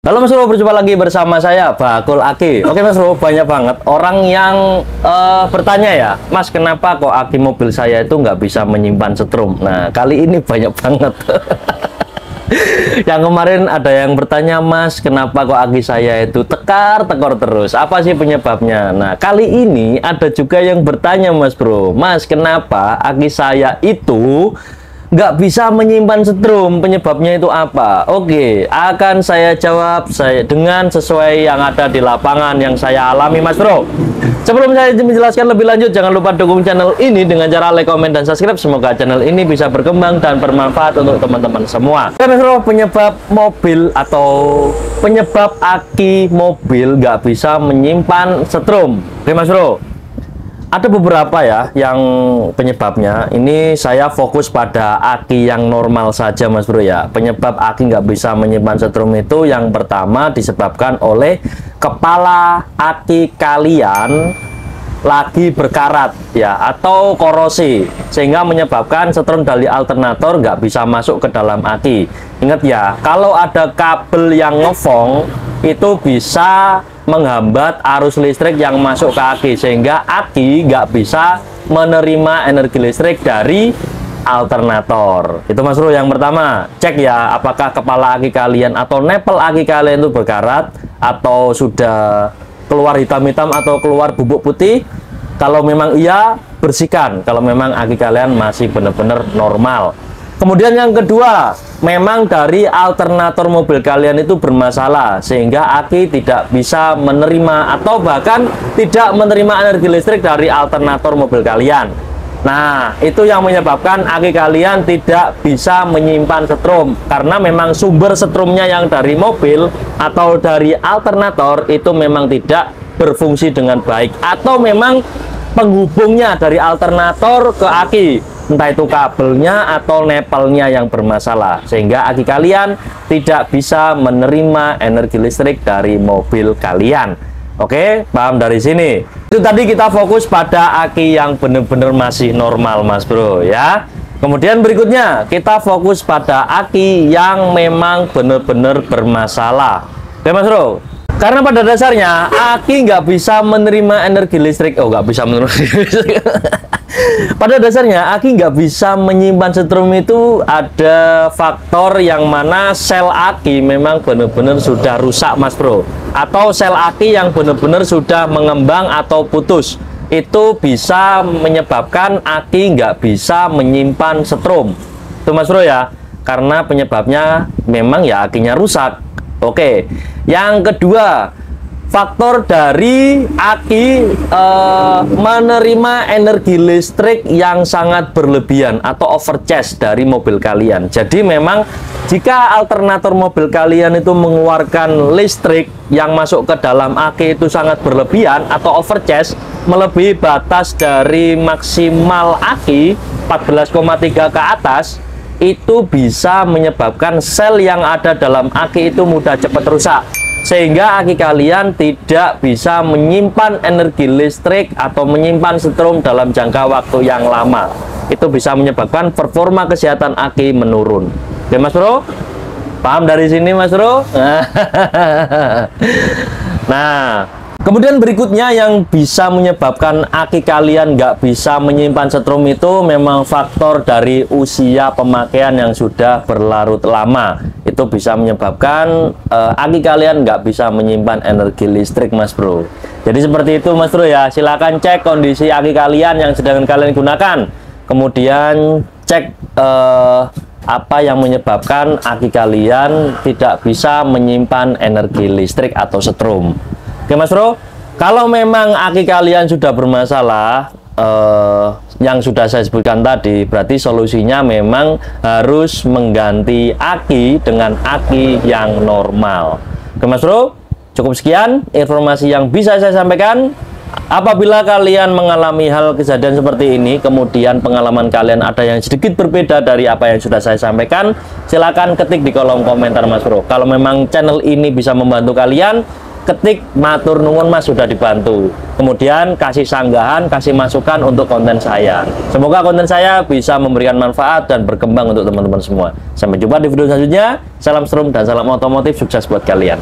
Halo Mas Bro, berjumpa lagi bersama saya Bakul Aki. Oke Mas Bro, banyak banget orang yang bertanya ya, Mas kenapa kok aki mobil saya itu nggak bisa menyimpan setrum? Nah kali ini banyak banget. Yang kemarin ada yang bertanya, Mas kenapa kok aki saya itu tekor terus? Apa sih penyebabnya? Nah kali ini ada juga yang bertanya Mas Bro, Mas kenapa aki saya itu nggak bisa menyimpan setrum, penyebabnya itu apa? Oke, akan saya jawab dengan sesuai yang ada di lapangan yang saya alami Mas Bro. Sebelum saya menjelaskan lebih lanjut, jangan lupa dukung channel ini dengan cara like, komen, dan subscribe. Semoga channel ini bisa berkembang dan bermanfaat untuk teman-teman semua. Oke Mas Bro, penyebab mobil atau penyebab aki mobil nggak bisa menyimpan setrum. Oke Mas Bro, ada beberapa ya yang penyebabnya. Ini saya fokus pada aki yang normal saja Mas Bro ya. Penyebab aki nggak bisa menyimpan setrum itu yang pertama disebabkan oleh kepala aki kalian lagi berkarat ya, atau korosi, sehingga menyebabkan setrum dari alternator nggak bisa masuk ke dalam aki. Ingat ya, kalau ada kabel yang ngefong itu bisa menghambat arus listrik yang masuk ke aki, sehingga aki nggak bisa menerima energi listrik dari alternator. Itu Mas Bro yang pertama. Cek ya, apakah kepala aki kalian atau nepel aki kalian itu berkarat atau sudah keluar hitam-hitam atau keluar bubuk putih. Kalau memang iya, bersihkan. Kalau memang aki kalian masih benar-benar normal. Kemudian yang kedua, memang dari alternator mobil kalian itu bermasalah, sehingga aki tidak bisa menerima atau bahkan tidak menerima energi listrik dari alternator mobil kalian. Nah, itu yang menyebabkan aki kalian tidak bisa menyimpan setrum, karena memang sumber setrumnya yang dari mobil atau dari alternator itu memang tidak berfungsi dengan baik, atau memang penghubungnya dari alternator ke aki, entah itu kabelnya atau nepelnya yang bermasalah, sehingga aki kalian tidak bisa menerima energi listrik dari mobil kalian. Oke, paham dari sini? Itu tadi kita fokus pada aki yang benar-benar masih normal Mas Bro ya. Kemudian berikutnya kita fokus pada aki yang memang benar-benar bermasalah. Oke Mas Bro, karena pada dasarnya aki nggak bisa menerima energi listrik. Nggak bisa menerima energi listrik. Pada dasarnya aki nggak bisa menyimpan setrum itu ada faktor yang mana sel aki memang benar-benar sudah rusak Mas Bro, atau sel aki yang benar-benar sudah mengembang atau putus. Itu bisa menyebabkan aki nggak bisa menyimpan setrum. Itu Mas Bro ya, karena penyebabnya memang ya akinya rusak. Oke, yang kedua, faktor dari aki menerima energi listrik yang sangat berlebihan atau overcharge dari mobil kalian. Jadi memang jika alternator mobil kalian itu mengeluarkan listrik yang masuk ke dalam aki itu sangat berlebihan atau overcharge, melebihi batas dari maksimal aki 14,3 ke atas, itu bisa menyebabkan sel yang ada dalam aki itu mudah cepat rusak, sehingga aki kalian tidak bisa menyimpan energi listrik atau menyimpan setrum dalam jangka waktu yang lama. Itu bisa menyebabkan performa kesehatan aki menurun. Oke Mas Bro, paham dari sini Mas Bro? Nah, kemudian berikutnya yang bisa menyebabkan aki kalian nggak bisa menyimpan setrum itu memang faktor dari usia pemakaian yang sudah berlarut lama. Itu bisa menyebabkan aki kalian nggak bisa menyimpan energi listrik Mas Bro. Jadi seperti itu Mas Bro ya. Silahkan cek kondisi aki kalian yang sedang kalian gunakan, kemudian cek apa yang menyebabkan aki kalian tidak bisa menyimpan energi listrik atau setrum. Oke Mas Bro, kalau memang aki kalian sudah bermasalah yang sudah saya sebutkan tadi, berarti solusinya memang harus mengganti aki dengan aki yang normal. Oke Mas Bro, cukup sekian informasi yang bisa saya sampaikan. Apabila kalian mengalami hal kejadian seperti ini, kemudian pengalaman kalian ada yang sedikit berbeda dari apa yang sudah saya sampaikan, silakan ketik di kolom komentar Mas Bro. Kalau memang channel ini bisa membantu kalian, ketik matur nuwun Mas, sudah dibantu. Kemudian kasih sanggahan, kasih masukan untuk konten saya. Semoga konten saya bisa memberikan manfaat dan berkembang untuk teman-teman semua. Sampai jumpa di video selanjutnya. Salam strum dan salam otomotif, sukses buat kalian.